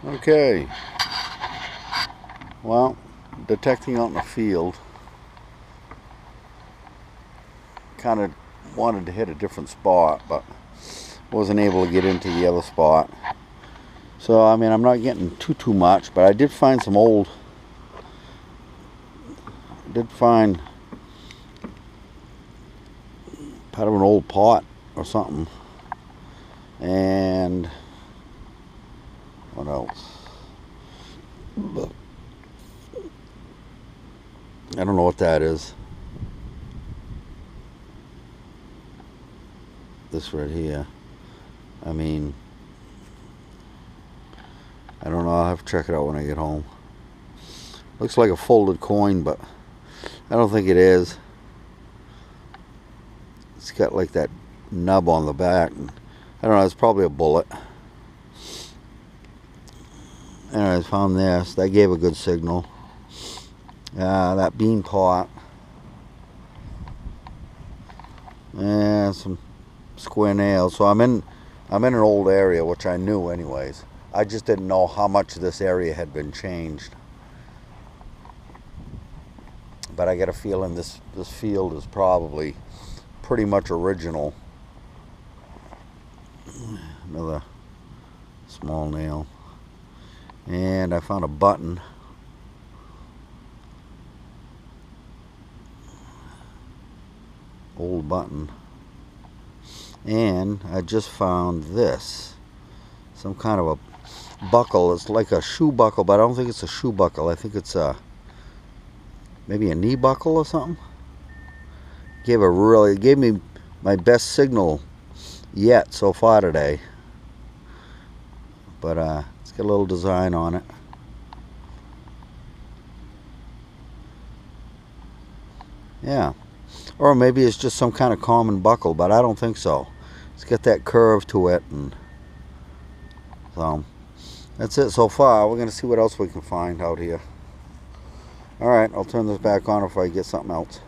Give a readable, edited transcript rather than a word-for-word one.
Okay, well, detecting out in the field, kind of wanted to hit a different spot, but wasn't able to get into the other spot. So, I mean, I'm not getting too much, but I did find some old, part of an old pot or something. And what else? I don't know what that is. This right here. I mean, I don't know. I'll have to check it out when I get home. Looks like a folded coin, but I don't think it is. It's got like that nub on the back. I don't know. It's probably a bullet. Anyways, found this. That gave a good signal. That bean pot. And some square nails. So I'm in an old area, which I knew anyways. I just didn't know how much this area had been changed. But I get a feeling this field is probably pretty much original. Another small nail. And I found a button. Old button. And I just found this. Some kind of a buckle. It's like a shoe buckle, but I don't think it's a shoe buckle. I think it's maybe a knee buckle or something. It gave me my best signal yet so far today. But it's got a little design on it. Yeah. Or maybe it's just some kind of common buckle, but I don't think so. It's got that curve to it, and so that's it so far. We're going to see what else we can find out here. Alright, I'll turn this back on if I get something else.